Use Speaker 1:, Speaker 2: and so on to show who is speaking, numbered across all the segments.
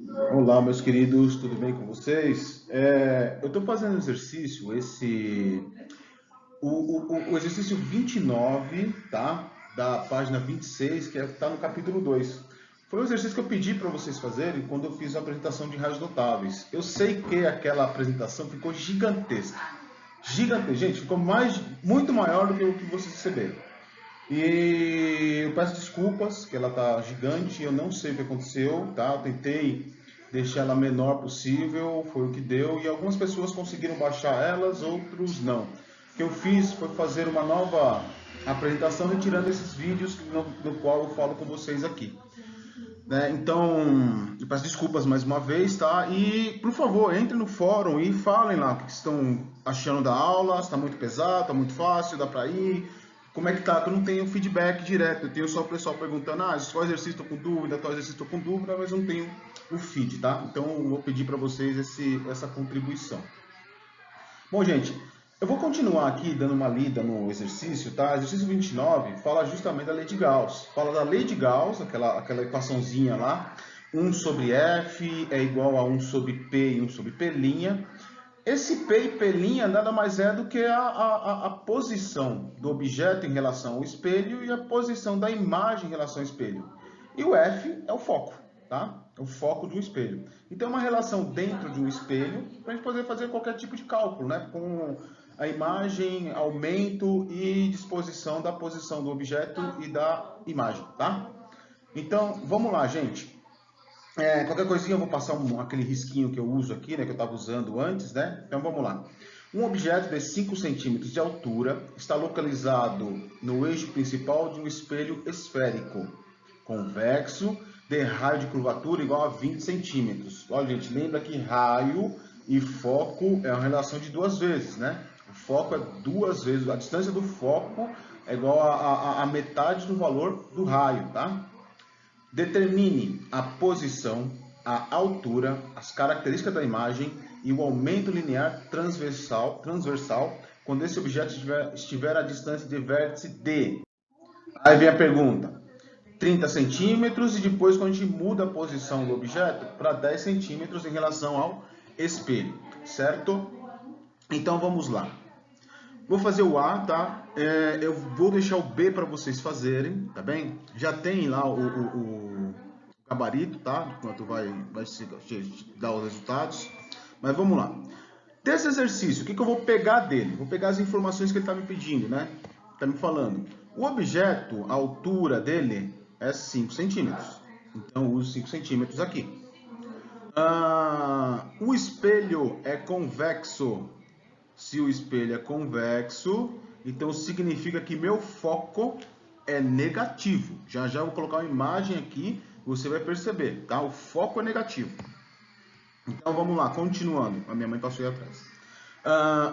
Speaker 1: Olá, meus queridos, tudo bem com vocês? Eu estou fazendo um exercício, o exercício 29, tá? Da página 26, que está no capítulo 2. Foi um exercício que eu pedi para vocês fazerem quando eu fiz a apresentação de raios notáveis. Eu sei que aquela apresentação ficou gigantesca. Gigantesca, gente, ficou muito maior do que o que vocês receberam. E eu peço desculpas, que ela tá gigante, eu não sei o que aconteceu, tá? Eu tentei deixar ela menor possível, foi o que deu, e algumas pessoas conseguiram baixar elas, outros não. O que eu fiz foi fazer uma nova apresentação retirando esses vídeos no qual eu falo com vocês aqui. Né? Então, eu peço desculpas mais uma vez, tá? E, por favor, entrem no fórum e falem lá o que estão achando da aula, se está muito pesado, está muito fácil, dá para ir, como é que tá? Eu não tenho feedback direto, eu tenho só o pessoal perguntando, qual exercício estou com dúvida, qual exercício estou com dúvida, mas não tenho o feed, tá? Então, eu vou pedir para vocês essa contribuição. Bom, gente, eu vou continuar aqui dando uma lida no exercício, tá? Exercício 29 fala justamente da lei de Gauss. Fala da lei de Gauss, aquela equaçãozinha lá, 1 sobre F é igual a 1 sobre P e 1 sobre P'. Esse P e P' nada mais é do que a posição do objeto em relação ao espelho e a posição da imagem em relação ao espelho. E o F é o foco, tá? O foco de um espelho. Então, é uma relação dentro de um espelho para a gente poder fazer qualquer tipo de cálculo, né? Com a imagem, aumento e disposição da posição do objeto e da imagem, tá? Então, vamos lá, gente. Qualquer coisinha eu vou passar aquele risquinho que eu uso aqui, né, que eu estava usando antes, né? Então vamos lá. Um objeto de 5 centímetros de altura está localizado no eixo principal de um espelho esférico, convexo, de raio de curvatura igual a 20 centímetros. Olha, gente, lembra que raio e foco é uma relação de duas vezes, né? O foco é duas vezes, a distância do foco é igual a metade do valor do raio, tá? Determine a posição, a altura, as características da imagem e o aumento linear transversal quando esse objeto estiver à distância de vértice D. Aí vem a pergunta: 30 centímetros e depois quando a gente muda a posição do objeto para 10 centímetros em relação ao espelho, certo? Então vamos lá. Vou fazer o A, tá? Eu vou deixar o B para vocês fazerem, tá bem? Já tem lá o gabarito, tá? Enquanto vai dar os resultados. Mas vamos lá. Desse exercício, o que eu vou pegar dele? Vou pegar as informações que ele está me pedindo, né? Está me falando. O objeto, a altura dele é 5 centímetros. Então, eu uso 5 centímetros aqui. O espelho é convexo. Se o espelho é convexo, então significa que meu foco é negativo. Já já eu vou colocar uma imagem aqui, você vai perceber, tá? O foco é negativo. Então vamos lá, continuando. A minha mãe passou aí atrás.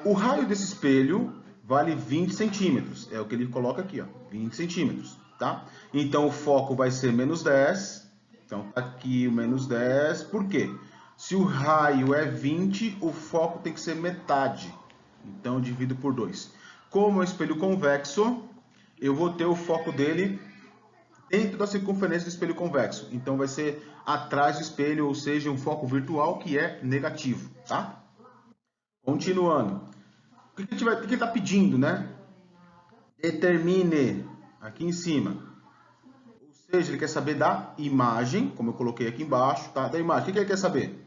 Speaker 1: O raio desse espelho vale 20 centímetros. É o que ele coloca aqui, ó, 20 centímetros, tá? Então o foco vai ser menos 10. Então tá aqui o menos 10. Por quê? Se o raio é 20, o foco tem que ser metade. Então eu divido por 2. Como é um espelho convexo, eu vou ter o foco dele dentro da circunferência do espelho convexo. Então vai ser atrás do espelho, ou seja, um foco virtual que é negativo, tá? Continuando. O que ele está pedindo, né? Determine aqui em cima. Ou seja, ele quer saber da imagem, como eu coloquei aqui embaixo, tá? Da imagem. O que ele quer saber?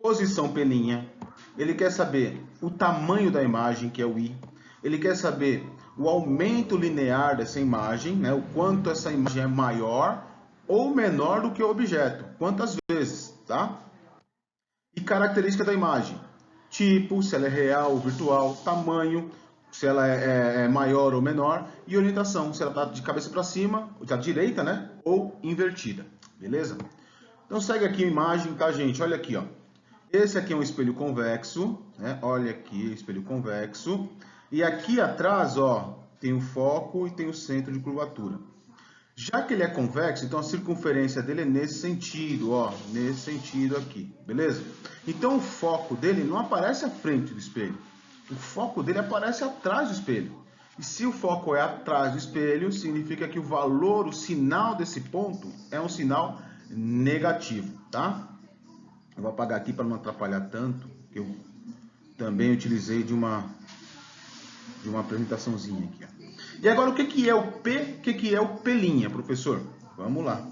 Speaker 1: Posição pelinha. Ele quer saber o tamanho da imagem, que é o I. Ele quer saber o aumento linear dessa imagem, né? O quanto essa imagem é maior ou menor do que o objeto. Quantas vezes, tá? E característica da imagem. Tipo, se ela é real ou virtual, tamanho, se ela é maior ou menor, e orientação, se ela está de cabeça para cima, da direita, né? Ou invertida, beleza? Então segue aqui a imagem, tá, gente? Olha aqui, ó. Esse aqui é um espelho convexo, né? Olha aqui, espelho convexo. E aqui atrás, ó, tem o foco e tem o centro de curvatura. Já que ele é convexo, então a circunferência dele é nesse sentido, ó, nesse sentido aqui, beleza? Então o foco dele não aparece à frente do espelho. O foco dele aparece atrás do espelho. E se o foco é atrás do espelho, significa que o valor, o sinal desse ponto é um sinal negativo, tá? Eu vou apagar aqui para não atrapalhar tanto, que eu também utilizei de uma apresentaçãozinha aqui. Ó. E agora, o que é o P? O que é o P', professor? Vamos lá.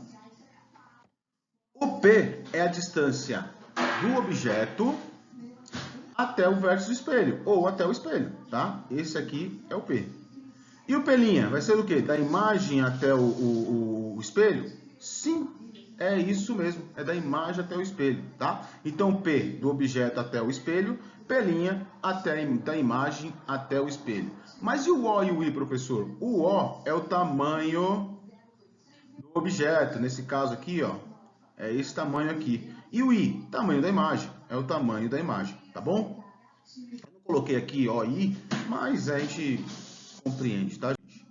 Speaker 1: O P é a distância do objeto até o vértice do espelho, ou até o espelho, tá? Esse aqui é o P. E o P' vai ser o quê? Da imagem até o espelho? Sim, é isso mesmo, é da imagem até o espelho, tá? Então, P do objeto até o espelho, P' da imagem até o espelho. Mas e o O e o I, professor? O O é o tamanho do objeto, nesse caso aqui, ó, é esse tamanho aqui. E o I, tamanho da imagem, é o tamanho da imagem, tá bom? Eu não coloquei aqui O e I, mas a gente compreende, tá, gente?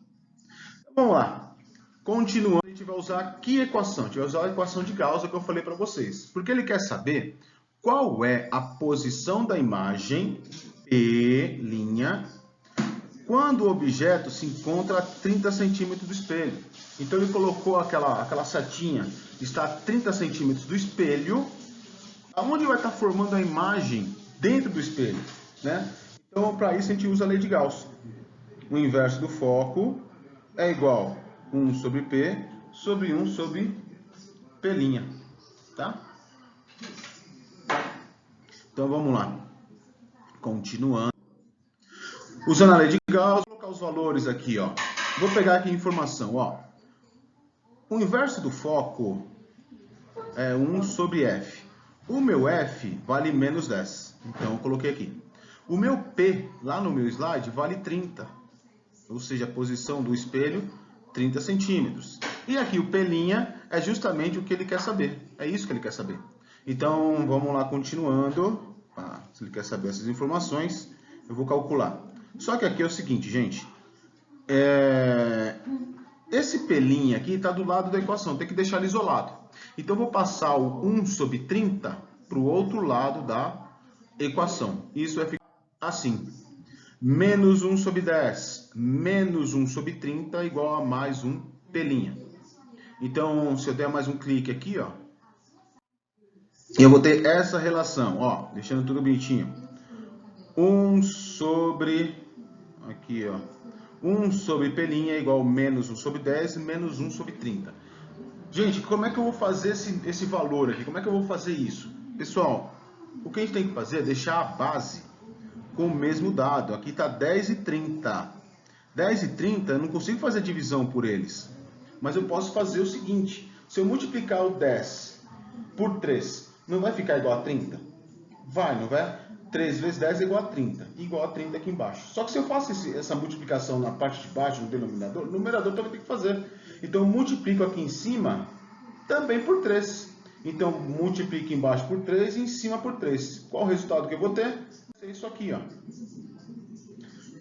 Speaker 1: Então, vamos lá. Continuando, a gente vai usar que equação? A gente vai usar a equação de Gauss que eu falei para vocês. Porque ele quer saber qual é a posição da imagem P' quando o objeto se encontra a 30 centímetros do espelho. Então ele colocou aquela setinha, está a 30 centímetros do espelho, aonde vai estar formando a imagem dentro do espelho, né? Então para isso a gente usa a lei de Gauss. O inverso do foco é igual a 1 sobre P sobre 1 sobre P', tá? Então vamos lá. Continuando. Usando a lei de Gauss, vou colocar os valores aqui, ó. Vou pegar aqui a informação, ó. O inverso do foco é 1 sobre F. O meu F vale menos 10. Então eu coloquei aqui. O meu P, lá no meu slide, vale 30. Ou seja, a posição do espelho, 30 centímetros. E aqui o P' é justamente o que ele quer saber. É isso que ele quer saber. Então, vamos lá, continuando. Se ele quer saber essas informações, eu vou calcular. Só que aqui é o seguinte, gente. Esse P' aqui está do lado da equação, tem que deixar ele isolado. Então, eu vou passar o 1 sobre 30 para o outro lado da equação. Isso vai ficar assim. Menos 1 sobre 10, menos 1 sobre 30 igual a mais um P'. Então, se eu der mais um clique aqui, ó, eu vou ter essa relação, ó, deixando tudo bonitinho. 1 sobre, aqui, ó, 1 sobre P' é igual a menos 1 sobre 10, menos 1 sobre 30. Gente, como é que eu vou fazer esse valor aqui? Como é que eu vou fazer isso? Pessoal, o que a gente tem que fazer é deixar a base com o mesmo dado. Aqui está 10 e 30. 10 e 30, eu não consigo fazer divisão por eles. Mas eu posso fazer o seguinte. Se eu multiplicar o 10 por 3, não vai ficar igual a 30? Vai, não vai? 3 vezes 10 é igual a 30. Igual a 30 aqui embaixo. Só que se eu faço essa multiplicação na parte de baixo, no denominador, o numerador também tem que fazer. Então eu multiplico aqui em cima também por 3. Então multiplico embaixo por 3 e em cima por 3. Qual o resultado que eu vou ter? É isso aqui, ó.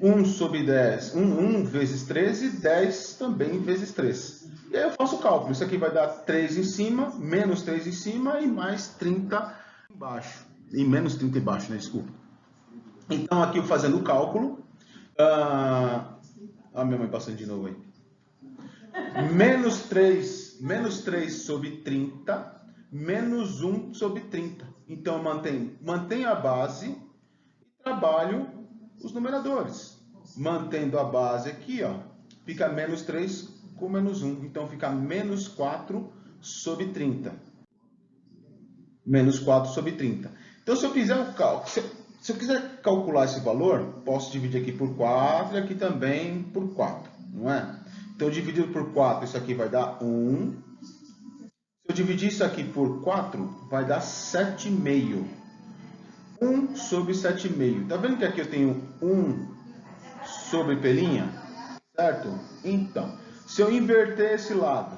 Speaker 1: 1 sobre 10, 1 vezes 13, 10 também vezes 3. E aí eu faço o cálculo. Isso aqui vai dar 3 em cima, menos 3 em cima e mais 30 embaixo. E menos 30 embaixo, né? Desculpa. Então, aqui eu fazendo o cálculo. A minha mãe passando de novo aí. Menos 3 sobre 30, menos 1 sobre 30. Então, mantenho a base e trabalho os numeradores. Mantendo a base aqui, ó, fica menos 3 com menos 1. Então, fica menos 4 sobre 30. Menos 4 sobre 30. Então, se eu fizer o cálculo, se eu quiser calcular esse valor, posso dividir aqui por 4 e aqui também por 4, não é? Então, dividido por 4, isso aqui vai dar 1. Se eu dividir isso aqui por 4, vai dar 7,5. 1 sobre 7,5. Tá vendo que aqui eu tenho 1 sobre P'? Certo? Então, se eu inverter esse lado,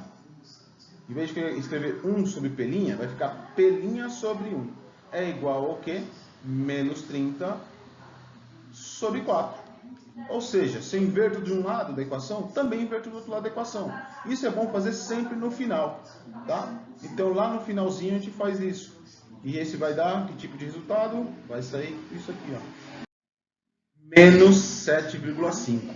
Speaker 1: em vez de escrever 1 sobre P', vai ficar P' sobre 1. É igual ao quê? Menos 30 sobre 4. Ou seja, se eu inverto de um lado da equação, também inverto do outro lado da equação. Isso é bom fazer sempre no final, tá? Então, lá no finalzinho a gente faz isso. E esse vai dar que tipo de resultado? Vai sair isso aqui, ó. Menos 7,5.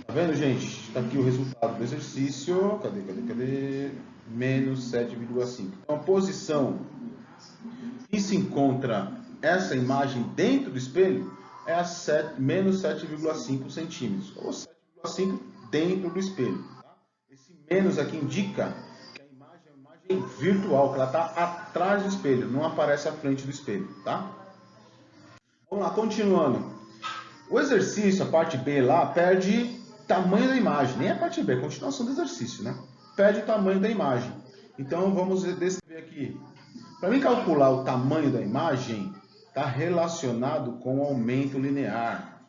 Speaker 1: Tá vendo, gente? Está aqui o resultado do exercício. Cadê? Menos 7,5. Então, a posição se encontra essa imagem dentro do espelho é a menos 7,5 centímetros, ou 7,5 dentro do espelho. Tá? Esse menos aqui indica que a imagem é uma imagem virtual, que ela está atrás do espelho, não aparece à frente do espelho. Tá? Vamos lá, continuando. O exercício, a parte B lá, perde tamanho da imagem. Nem a parte B, a continuação do exercício, né? Perde o tamanho da imagem. Então, vamos descrever aqui. Para mim calcular o tamanho da imagem, está relacionado com o aumento linear.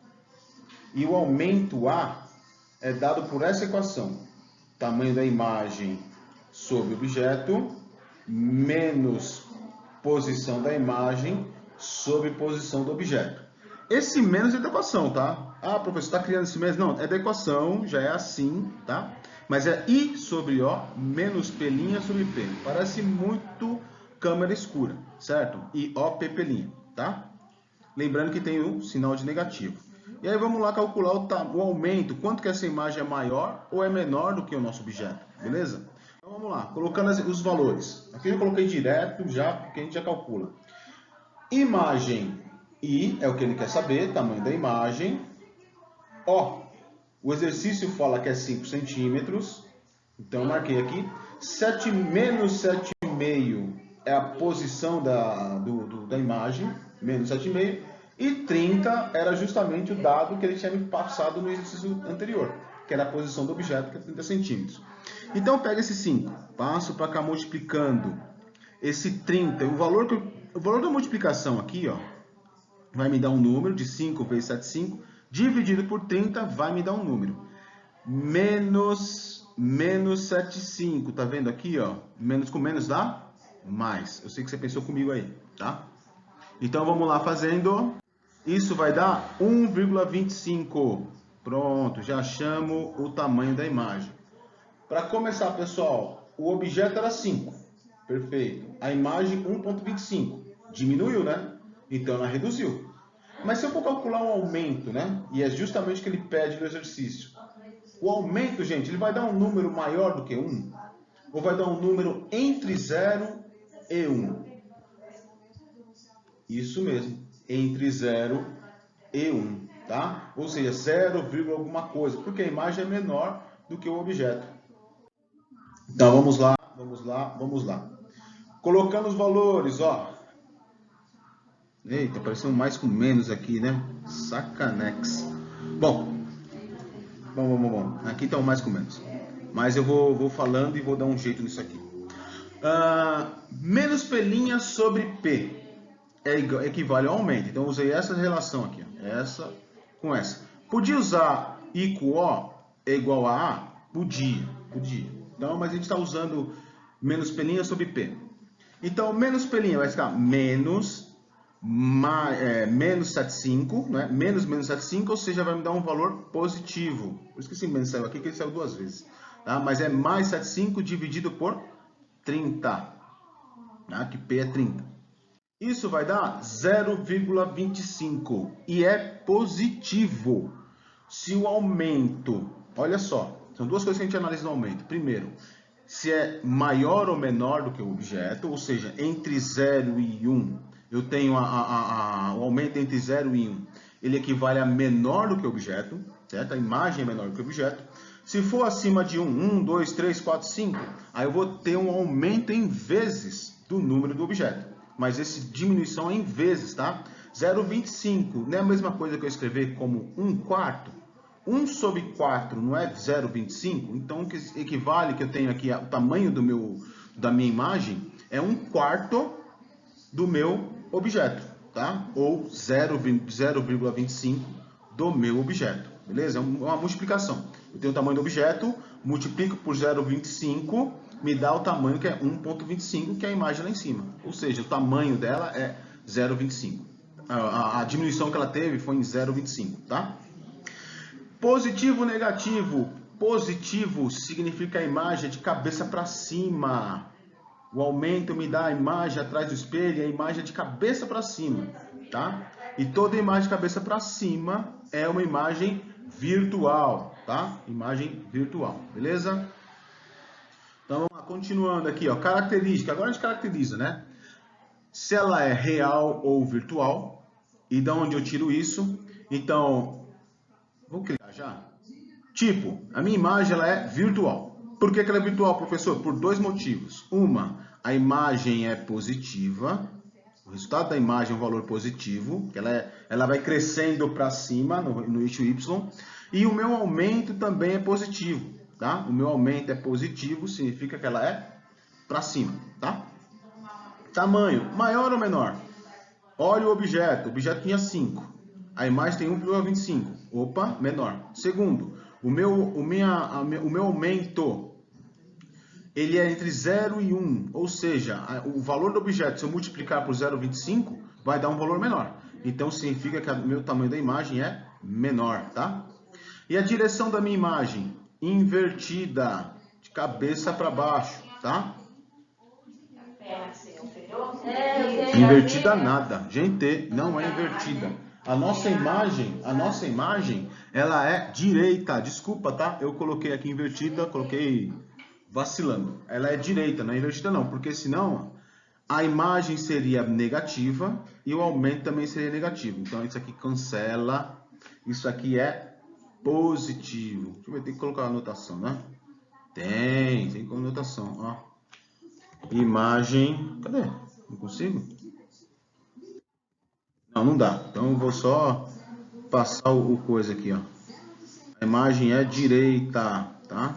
Speaker 1: E o aumento A é dado por essa equação. Tamanho da imagem sobre o objeto, menos posição da imagem sobre posição do objeto. Esse menos é da equação, tá? Ah, professor, está criando esse menos? Não, é da equação, já é assim, tá? Mas é I sobre O menos P' sobre P. Parece muito câmera escura, certo? I, O, P', tá? Lembrando que tem o sinal de negativo. E aí vamos lá calcular o aumento. Quanto que essa imagem é maior ou é menor do que o nosso objeto, beleza? Então vamos lá, colocando os valores. Aqui eu coloquei direto já, porque a gente já calcula. Imagem I é o que ele quer saber, tamanho da imagem. O exercício fala que é 5 centímetros, então eu marquei aqui. Menos 7,5 é a posição da imagem, menos 7,5. E 30 era justamente o dado que ele tinha me passado no exercício anterior, que era a posição do objeto, que é 30 centímetros. Então pega esse 5, passo para cá multiplicando. Esse 30, o valor da multiplicação aqui, ó, vai me dar um número de 5 vezes 7,5, dividido por 30 vai me dar um número. Menos 7,5, tá vendo aqui, ó? Menos com menos dá mais. Eu sei que você pensou comigo aí, tá? Então vamos lá fazendo. Isso vai dar 1,25. Pronto, já chamo o tamanho da imagem. Para começar, pessoal, o objeto era 5. Perfeito. A imagem 1,25. Diminuiu, né? Então ela reduziu. Mas se eu for calcular um aumento, né? E é justamente o que ele pede no exercício. O aumento, gente, ele vai dar um número maior do que 1? Ou vai dar um número entre 0 e 1? Isso mesmo, entre 0 e 1, tá? Ou seja, 0, alguma coisa, porque a imagem é menor do que o objeto. Então, vamos lá. Colocando os valores, ó. Eita, apareceu mais com menos aqui, né? Sacanex. Bom. Aqui tá o mais com menos. Mas eu vou falando e vou dar um jeito nisso aqui. Menos P' sobre P equivale ao aumento. Então eu usei essa relação aqui. Essa com essa. Podia usar I com O é igual a A? Podia. Então, mas a gente está usando menos P' sobre P. Então, menos P' vai ficar menos 7,5, né? menos 7,5, ou seja, vai me dar um valor positivo. Por isso que esse menos saiu aqui, que ele saiu duas vezes. Tá? Mas é mais 7,5 dividido por 30, tá? Que P é 30. Isso vai dar 0,25 e é positivo. Se o aumento, olha só, são duas coisas que a gente analisa no aumento. Primeiro, se é maior ou menor do que o objeto, ou seja, entre 0 e 1, eu tenho o aumento entre 0 e 1, ele equivale a menor do que o objeto, certo? A imagem é menor do que o objeto. Se for acima de 1, 2, 3, 4, 5, aí eu vou ter um aumento em vezes do número do objeto. Mas essa diminuição é em vezes, tá? 0,25 não é a mesma coisa que eu escrever como 1/4? 1 sobre 4 não é 0,25? Então, o que equivale que eu tenho aqui, o tamanho da minha imagem, é 1/4 do meu objeto, tá? Ou 0,25 do meu objeto, beleza? É uma multiplicação. Eu tenho o tamanho do objeto, multiplico por 0,25, me dá o tamanho que é 1,25, que é a imagem lá em cima. Ou seja, o tamanho dela é 0,25. A diminuição que ela teve foi em 0,25, tá? Positivo ou negativo? Positivo significa a imagem de cabeça para cima. O aumento me dá a imagem atrás do espelho e a imagem de cabeça para cima, tá? E toda imagem de cabeça para cima é uma imagem virtual, tá? Imagem virtual, beleza? Então, vamos lá, continuando aqui, ó, característica. Agora a gente caracteriza, né? se ela é real ou virtual, e de onde eu tiro isso. Então, vou clicar já. Tipo, a minha imagem ela é virtual. Por que ela é virtual, professor? Por dois motivos. Uma, a imagem é positiva. O resultado da imagem é um valor positivo, que ela vai crescendo para cima no eixo Y. E o meu aumento também é positivo, tá? O meu aumento é positivo, significa que ela é para cima, tá? Tamanho, maior ou menor? Olha o objeto tinha 5. A imagem tem 1,25. Opa, menor. Segundo, o meu aumento, ele é entre 0 e 1. Ou seja, o valor do objeto, se eu multiplicar por 0,25, vai dar um valor menor. Então, significa que o meu tamanho da imagem é menor, tá? E a direção da minha imagem? Invertida, de cabeça para baixo, tá? Invertida nada. Gente, não é invertida. A nossa imagem, ela é direita. Desculpa, tá? Eu coloquei aqui invertida, coloquei vacilando. Ela é direita, não é invertida não, porque senão a imagem seria negativa e o aumento também seria negativo. Então isso aqui cancela. Isso aqui é positivo. Deixa eu ver, tem que colocar a anotação, né? Tem como anotação, ó. Imagem, cadê? Não consigo? Não dá. Então eu vou só passar o coisa aqui, ó. A imagem é direita, tá?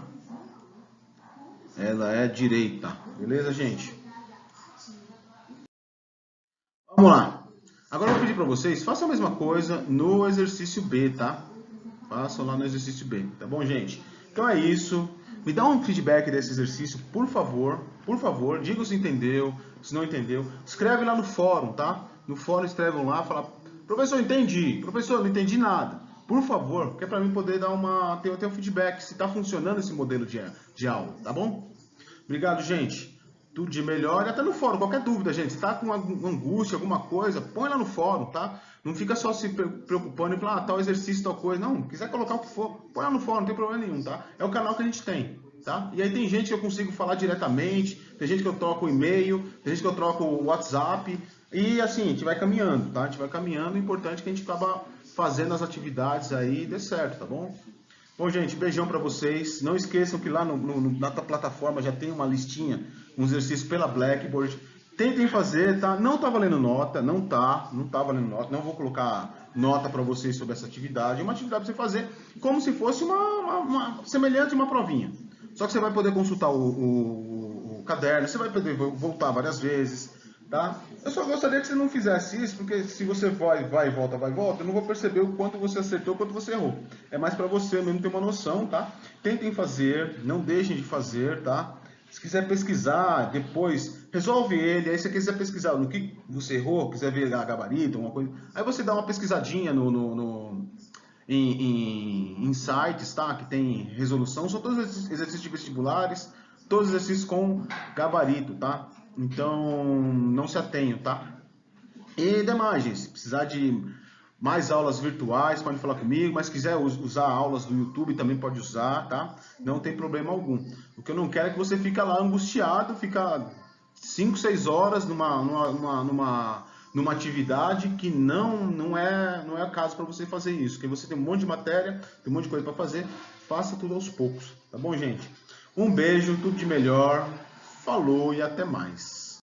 Speaker 1: Ela é direita. Beleza, gente? Vamos lá. Agora eu vou pedir para vocês, façam a mesma coisa no exercício B, tá? Façam lá no exercício B, tá bom, gente? Então é isso. Me dá um feedback desse exercício, por favor. Por favor, diga se entendeu, se não entendeu. Escreve lá no fórum, tá? No fórum escrevam lá, fala, professor, entendi. Professor, não entendi nada. Por favor, que é para mim poder dar ter um feedback se está funcionando esse modelo de aula, tá bom? Obrigado, gente. Tudo de melhor. E até no fórum, qualquer dúvida, gente. Se tá com angústia, alguma coisa, põe lá no fórum, tá? Não fica só se preocupando e falar, tal exercício, tal coisa. Não, quiser colocar o que for, põe lá no fórum, não tem problema nenhum, tá? É o canal que a gente tem, tá? E aí tem gente que eu consigo falar diretamente, tem gente que eu troco o e-mail, tem gente que eu troco o WhatsApp. E assim, a gente vai caminhando, tá? A gente vai caminhando. O importante é que a gente acaba fazendo as atividades aí e dê certo, tá bom? Bom, gente, beijão para vocês. Não esqueçam que lá na plataforma já tem uma listinha, um exercício pela Blackboard. Tentem fazer, tá? Não tá valendo nota, não tá valendo nota. Não vou colocar nota para vocês sobre essa atividade. É uma atividade para você fazer como se fosse uma semelhante a uma provinha. Só que você vai poder consultar o caderno, você vai poder voltar várias vezes, tá? Eu só gostaria que você não fizesse isso, porque se você vai e volta, eu não vou perceber o quanto você acertou, o quanto você errou. É mais para você mesmo ter uma noção, tá? Tentem fazer, não deixem de fazer, tá? Se quiser pesquisar, depois resolve ele. Aí se você quiser pesquisar no que você errou, quiser ver a gabarito, uma coisa, aí você dá uma pesquisadinha em sites, tá? Que tem resolução. São todos exercícios de vestibulares, todos exercícios com gabarito, tá? Então, não se atenham, tá? E demais, gente, se precisar de mais aulas virtuais, pode falar comigo, mas se quiser usar aulas do YouTube, também pode usar, tá? Não tem problema algum. O que eu não quero é que você fique lá angustiado, fica 5, 6 horas numa atividade que não é caso para você fazer isso. Porque você tem um monte de matéria, tem um monte de coisa para fazer, faça tudo aos poucos, tá bom, gente? Um beijo, tudo de melhor, falou e até mais.